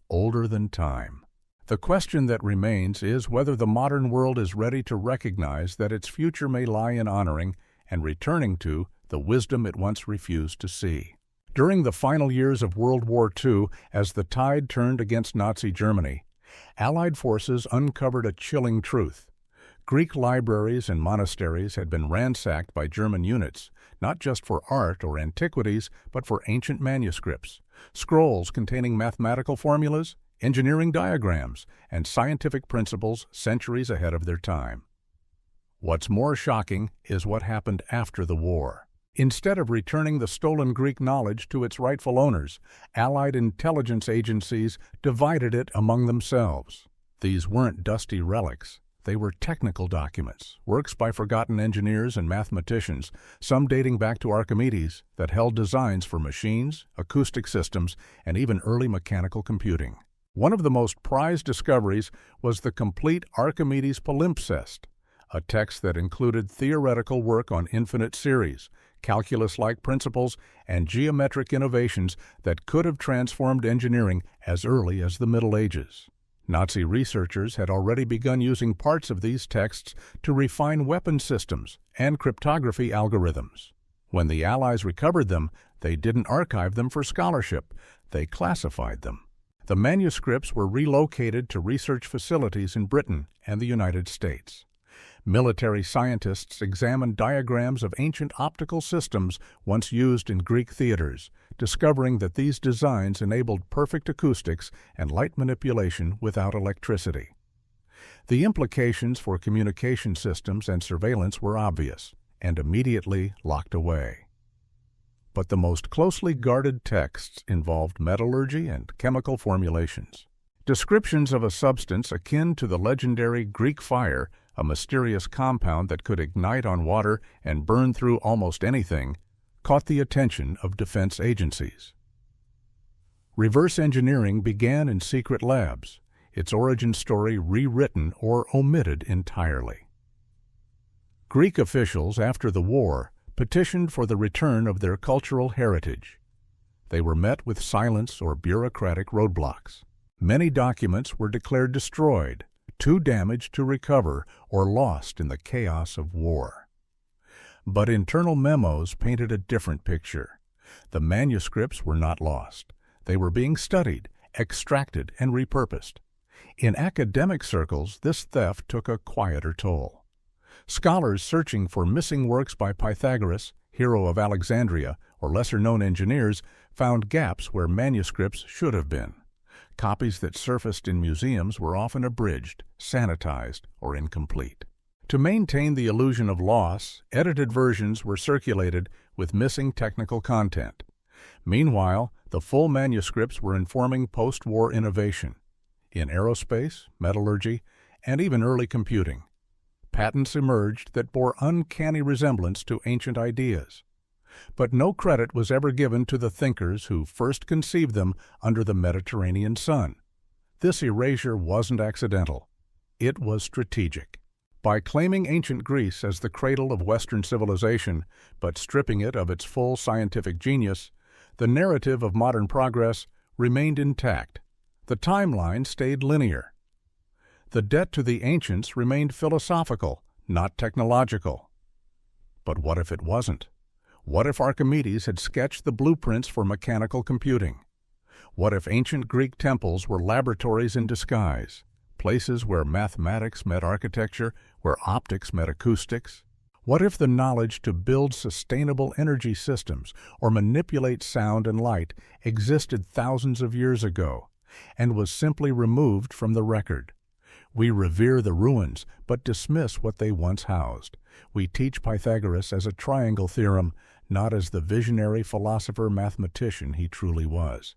older than time. The question that remains is whether the modern world is ready to recognize that its future may lie in honoring and returning to the wisdom it once refused to see. During the final years of World War II, as the tide turned against Nazi Germany, Allied forces uncovered a chilling truth. Greek libraries and monasteries had been ransacked by German units, not just for art or antiquities, but for ancient manuscripts, scrolls containing mathematical formulas, engineering diagrams, and scientific principles centuries ahead of their time. What's more shocking is what happened after the war. Instead of returning the stolen Greek knowledge to its rightful owners, Allied intelligence agencies divided it among themselves. These weren't dusty relics. They were technical documents, works by forgotten engineers and mathematicians, some dating back to Archimedes, that held designs for machines, acoustic systems, and even early mechanical computing. One of the most prized discoveries was the complete Archimedes palimpsest, a text that included theoretical work on infinite series, calculus-like principles, and geometric innovations that could have transformed engineering as early as the Middle Ages. Nazi researchers had already begun using parts of these texts to refine weapon systems and cryptography algorithms. When the Allies recovered them, they didn't archive them for scholarship, they classified them. The manuscripts were relocated to research facilities in Britain and the United States. Military scientists examined diagrams of ancient optical systems once used in Greek theaters, discovering that these designs enabled perfect acoustics and light manipulation without electricity. The implications for communication systems and surveillance were obvious and immediately locked away. But the most closely guarded texts involved metallurgy and chemical formulations. Descriptions of a substance akin to the legendary Greek fire, a mysterious compound that could ignite on water and burn through almost anything, caught the attention of defense agencies. Reverse engineering began in secret labs, its origin story rewritten or omitted entirely. Greek officials, after the war, petitioned for the return of their cultural heritage. They were met with silence or bureaucratic roadblocks. Many documents were declared destroyed, too damaged to recover, or lost in the chaos of war. But internal memos painted a different picture. The manuscripts were not lost. They were being studied, extracted, and repurposed. In academic circles, this theft took a quieter toll. Scholars searching for missing works by Pythagoras, hero of Alexandria, or lesser-known engineers found gaps where manuscripts should have been. Copies that surfaced in museums were often abridged, sanitized, or incomplete. To maintain the illusion of loss, edited versions were circulated with missing technical content. Meanwhile, the full manuscripts were informing post-war innovation in aerospace, metallurgy, and even early computing. Patents emerged that bore uncanny resemblance to ancient ideas. But no credit was ever given to the thinkers who first conceived them under the Mediterranean sun. This erasure wasn't accidental. It was strategic. By claiming ancient Greece as the cradle of Western civilization, but stripping it of its full scientific genius, the narrative of modern progress remained intact. The timeline stayed linear. The debt to the ancients remained philosophical, not technological. But what if it wasn't? What if Archimedes had sketched the blueprints for mechanical computing? What if ancient Greek temples were laboratories in disguise, places where mathematics met architecture, where optics met acoustics? What if the knowledge to build sustainable energy systems or manipulate sound and light existed thousands of years ago and was simply removed from the record? We revere the ruins, but dismiss what they once housed. We teach Pythagoras as a triangle theorem, not as the visionary philosopher-mathematician he truly was.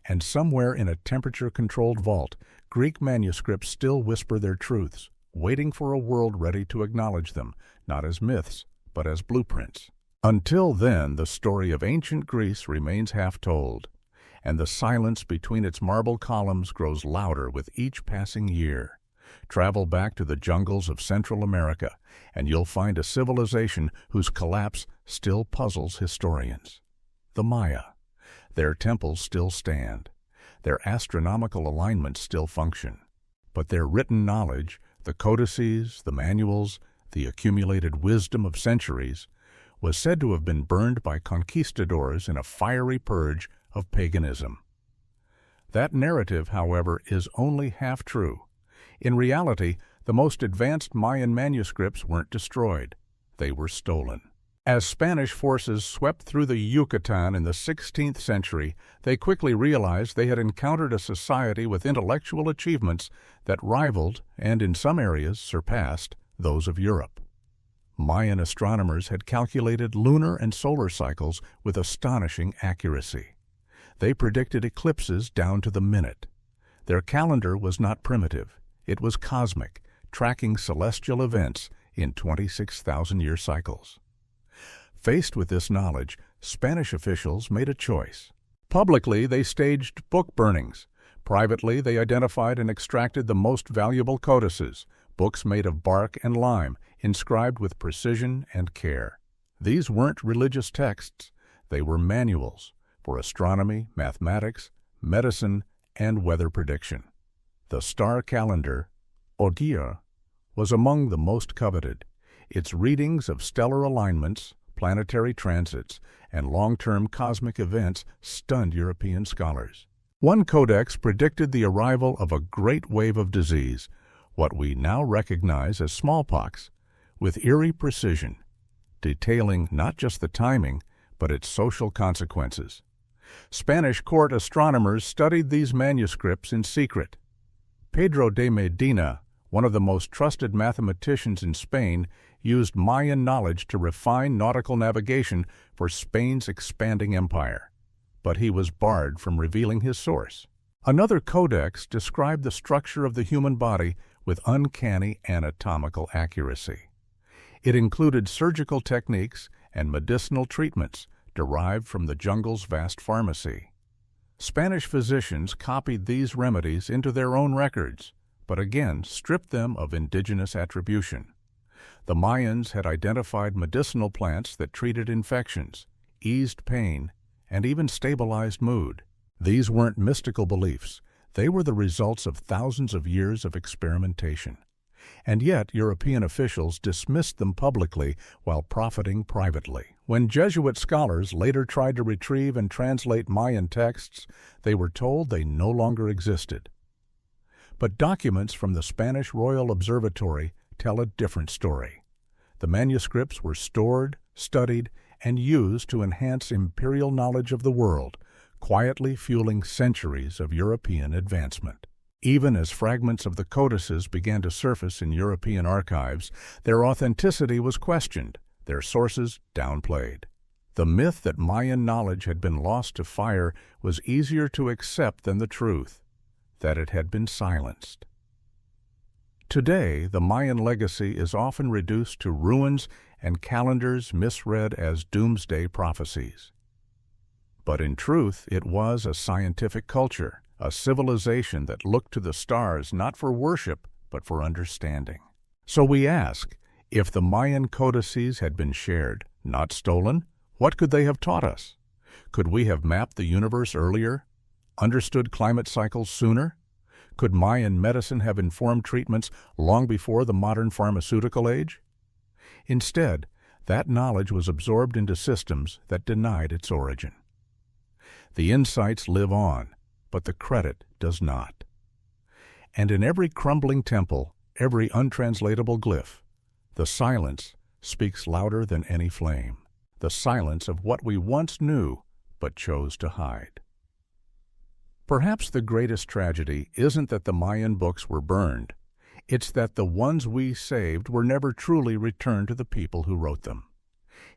And somewhere in a temperature-controlled vault, Greek manuscripts still whisper their truths, waiting for a world ready to acknowledge them, not as myths, but as blueprints. Until then, the story of ancient Greece remains half-told, and the silence between its marble columns grows louder with each passing year. Travel back to the jungles of Central America, and you'll find a civilization whose collapse still puzzles historians. The Maya. Their temples still stand. Their astronomical alignments still function. But their written knowledge, the codices, the manuals, the accumulated wisdom of centuries, was said to have been burned by conquistadors in a fiery purge of paganism. That narrative, however, is only half true. In reality, the most advanced Mayan manuscripts weren't destroyed. They were stolen. As Spanish forces swept through the Yucatan in the 16th century, they quickly realized they had encountered a society with intellectual achievements that rivaled, and in some areas surpassed, those of Europe. Mayan astronomers had calculated lunar and solar cycles with astonishing accuracy. They predicted eclipses down to the minute. Their calendar was not primitive. It was cosmic, tracking celestial events in 26,000-year cycles. Faced with this knowledge, Spanish officials made a choice. Publicly, they staged book burnings. Privately, they identified and extracted the most valuable codices, books made of bark and lime, inscribed with precision and care. These weren't religious texts. They were manuals for astronomy, mathematics, medicine, and weather prediction. The star calendar, Odia, was among the most coveted. Its readings of stellar alignments, planetary transits, and long-term cosmic events stunned European scholars. One codex predicted the arrival of a great wave of disease, what we now recognize as smallpox, with eerie precision, detailing not just the timing, but its social consequences. Spanish court astronomers studied these manuscripts in secret. Pedro de Medina, one of the most trusted mathematicians in Spain, used Mayan knowledge to refine nautical navigation for Spain's expanding empire. But he was barred from revealing his source. Another codex described the structure of the human body with uncanny anatomical accuracy. It included surgical techniques and medicinal treatments derived from the jungle's vast pharmacy. Spanish physicians copied these remedies into their own records, but again stripped them of indigenous attribution. The Mayans had identified medicinal plants that treated infections, eased pain, and even stabilized mood. These weren't mystical beliefs. They were the results of thousands of years of experimentation. And yet European officials dismissed them publicly while profiting privately. When Jesuit scholars later tried to retrieve and translate Mayan texts, they were told they no longer existed. But documents from the Spanish Royal Observatory tell a different story. The manuscripts were stored, studied, and used to enhance imperial knowledge of the world, quietly fueling centuries of European advancement. Even as fragments of the codices began to surface in European archives, their authenticity was questioned, their sources downplayed. The myth that Mayan knowledge had been lost to fire was easier to accept than the truth, that it had been silenced. Today, the Mayan legacy is often reduced to ruins and calendars misread as doomsday prophecies. But in truth, it was a scientific culture, a civilization that looked to the stars not for worship, but for understanding. So we ask, if the Mayan codices had been shared, not stolen, what could they have taught us? Could we have mapped the universe earlier? Understood climate cycles sooner? Could Mayan medicine have informed treatments long before the modern pharmaceutical age? Instead, that knowledge was absorbed into systems that denied its origin. The insights live on, but the credit does not. And in every crumbling temple, every untranslatable glyph, the silence speaks louder than any flame, the silence of what we once knew but chose to hide. Perhaps the greatest tragedy isn't that the Mayan books were burned. It's that the ones we saved were never truly returned to the people who wrote them.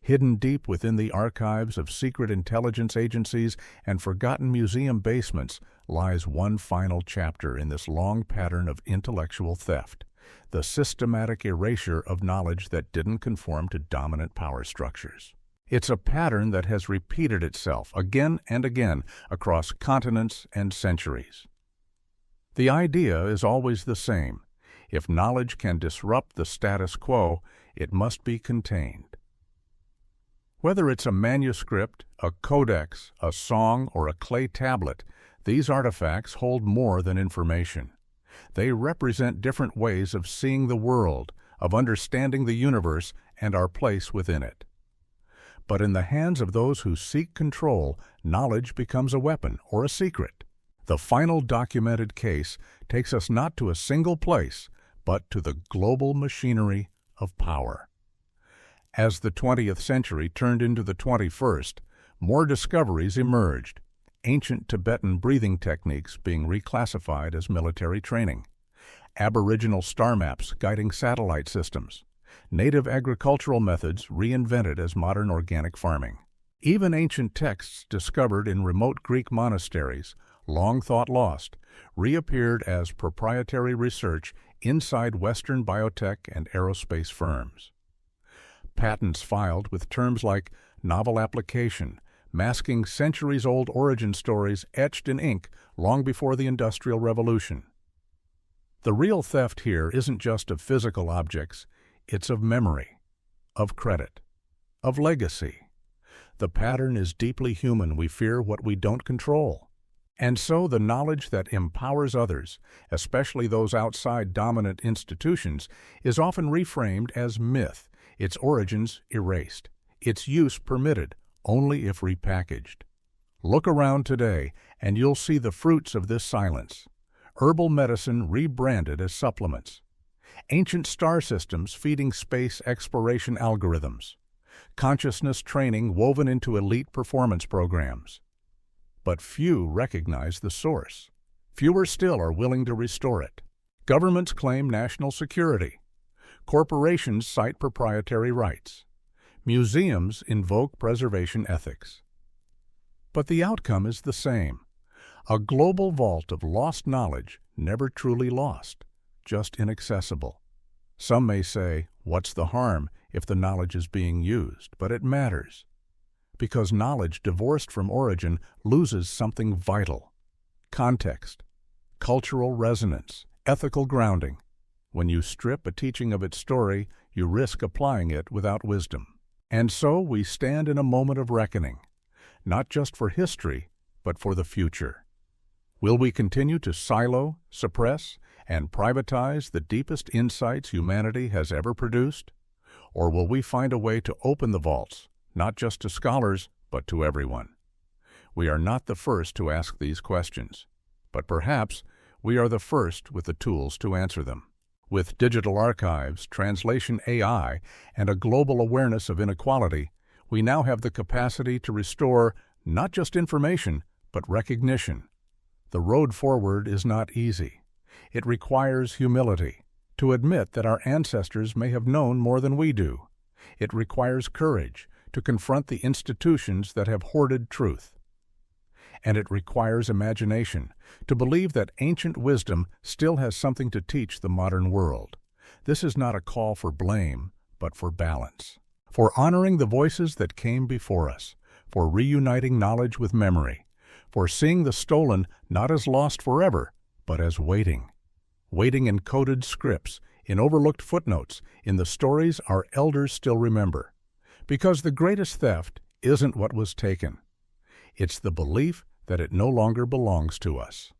Hidden deep within the archives of secret intelligence agencies and forgotten museum basements lies one final chapter in this long pattern of intellectual theft, the systematic erasure of knowledge that didn't conform to dominant power structures. It's a pattern that has repeated itself again and again across continents and centuries. The idea is always the same. If knowledge can disrupt the status quo, it must be contained. Whether it's a manuscript, a codex, a song, or a clay tablet, these artifacts hold more than information. They represent different ways of seeing the world, of understanding the universe and our place within it. But in the hands of those who seek control, knowledge becomes a weapon or a secret. The final documented case takes us not to a single place, but to the global machinery of power. As the 20th century turned into the 21st, more discoveries emerged, ancient Tibetan breathing techniques being reclassified as military training, Aboriginal star maps guiding satellite systems, native agricultural methods reinvented as modern organic farming. Even ancient texts discovered in remote Greek monasteries, long thought lost, reappeared as proprietary research inside Western biotech and aerospace firms. Patents filed with terms like novel application, masking centuries-old origin stories etched in ink long before the Industrial Revolution. The real theft here isn't just of physical objects, it's of memory, of credit, of legacy. The pattern is deeply human. We fear what we don't control. And so the knowledge that empowers others, especially those outside dominant institutions, is often reframed as myth, its origins erased, its use permitted only if repackaged. Look around today and you'll see the fruits of this silence. Herbal medicine rebranded as supplements. Ancient star systems feeding space exploration algorithms. Consciousness training woven into elite performance programs. But few recognize the source. Fewer still are willing to restore it. Governments claim national security. Corporations cite proprietary rights. Museums invoke preservation ethics. But the outcome is the same. A global vault of lost knowledge, never truly lost, just inaccessible. Some may say, what's the harm if the knowledge is being used? But it matters. Because knowledge divorced from origin loses something vital. Context, cultural resonance, ethical grounding. When you strip a teaching of its story, you risk applying it without wisdom. And so we stand in a moment of reckoning, not just for history, but for the future. Will we continue to silo, suppress, and privatize the deepest insights humanity has ever produced? Or will we find a way to open the vaults, not just to scholars, but to everyone? We are not the first to ask these questions, but perhaps we are the first with the tools to answer them. With digital archives, translation AI, and a global awareness of inequality, we now have the capacity to restore not just information, but recognition. The road forward is not easy. It requires humility, to admit that our ancestors may have known more than we do. It requires courage to confront the institutions that have hoarded truth. And it requires imagination to believe that ancient wisdom still has something to teach the modern world. This is not a call for blame, but for balance, for honoring the voices that came before us, for reuniting knowledge with memory, foreseeing the stolen not as lost forever, but as waiting. Waiting in coded scripts, in overlooked footnotes, in the stories our elders still remember. Because the greatest theft isn't what was taken. It's the belief that it no longer belongs to us.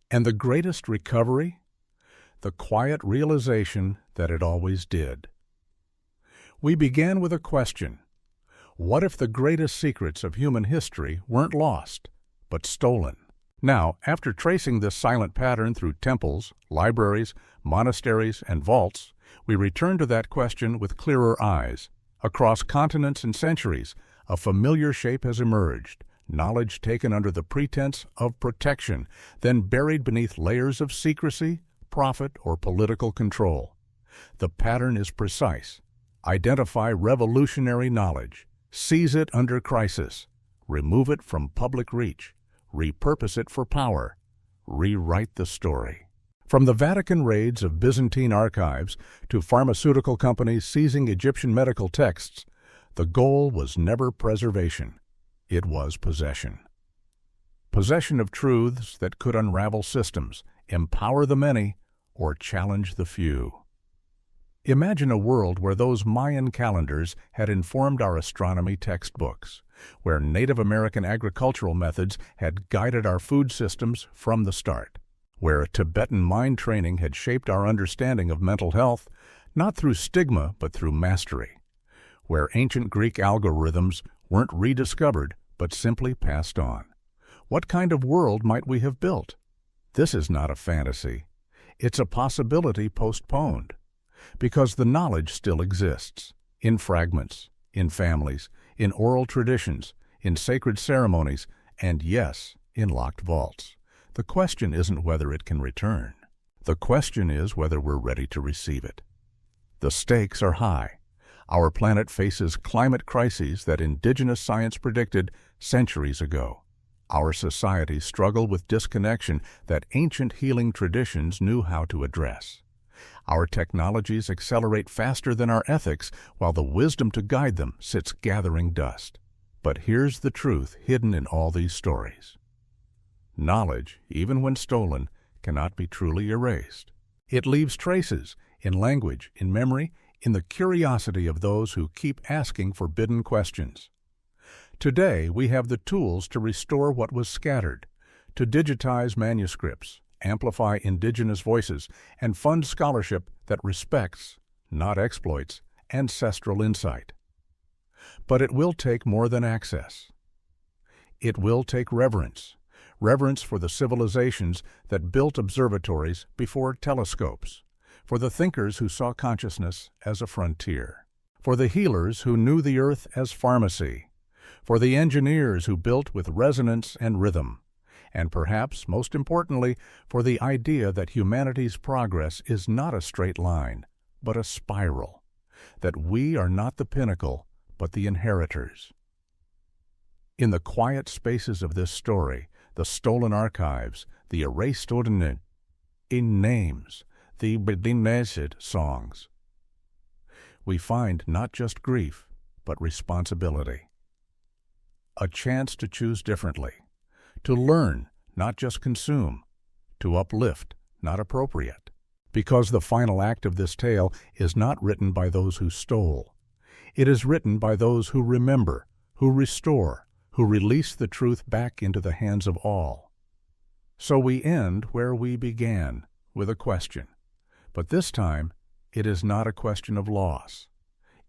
And the greatest recovery? The quiet realization that it always did. We began with a question. What if the greatest secrets of human history weren't lost, but stolen? Now, after tracing this silent pattern through temples, libraries, monasteries, and vaults, we return to that question with clearer eyes. Across continents and centuries, a familiar shape has emerged, knowledge taken under the pretense of protection, then buried beneath layers of secrecy, profit, or political control. The pattern is precise. Identify revolutionary knowledge, seize it under crisis, remove it from public reach, repurpose it for power, rewrite the story. From the Vatican raids of Byzantine archives to pharmaceutical companies seizing Egyptian medical texts, the goal was never preservation. It was possession. Possession of truths that could unravel systems, empower the many, or challenge the few. Imagine a world where those Mayan calendars had informed our astronomy textbooks, where Native American agricultural methods had guided our food systems from the start, where Tibetan mind training had shaped our understanding of mental health, not through stigma but through mastery, where ancient Greek algorithms weren't rediscovered but simply passed on. What kind of world might we have built? This is not a fantasy. It's a possibility postponed. Because the knowledge still exists, in fragments, in families, in oral traditions, in sacred ceremonies, and yes, in locked vaults. The question isn't whether it can return. The question is whether we're ready to receive it. The stakes are high. Our planet faces climate crises that indigenous science predicted centuries ago. Our societies struggle with disconnection that ancient healing traditions knew how to address. Our technologies accelerate faster than our ethics, while the wisdom to guide them sits gathering dust. But here's the truth hidden in all these stories. Knowledge, even when stolen, cannot be truly erased. It leaves traces in language, in memory, in the curiosity of those who keep asking forbidden questions. Today, we have the tools to restore what was scattered, to digitize manuscripts, amplify indigenous voices, and fund scholarship that respects, not exploits, ancestral insight. But it will take more than access. It will take reverence for the civilizations that built observatories before telescopes, for the thinkers who saw consciousness as a frontier, for the healers who knew the earth as pharmacy, for the engineers who built with resonance and rhythm, and perhaps, most importantly, for the idea that humanity's progress is not a straight line, but a spiral, that we are not the pinnacle, but the inheritors. In the quiet spaces of this story, the stolen archives, the erased ordinate, in names, the bedinezed songs, we find not just grief, but responsibility. A chance to choose differently. To learn, not just consume, to uplift, not appropriate. Because the final act of this tale is not written by those who stole. It is written by those who remember, who restore, who release the truth back into the hands of all. So we end where we began, with a question. But this time, it is not a question of loss.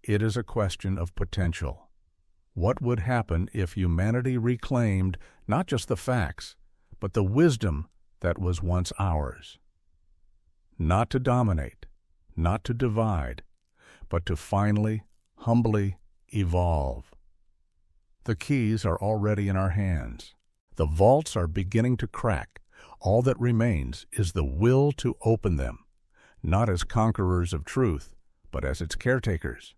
It is a question of potential. What would happen if humanity reclaimed not just the facts, but the wisdom that was once ours? Not to dominate, not to divide, but to finally, humbly evolve. The keys are already in our hands. The vaults are beginning to crack. All that remains is the will to open them, not as conquerors of truth, but as its caretakers.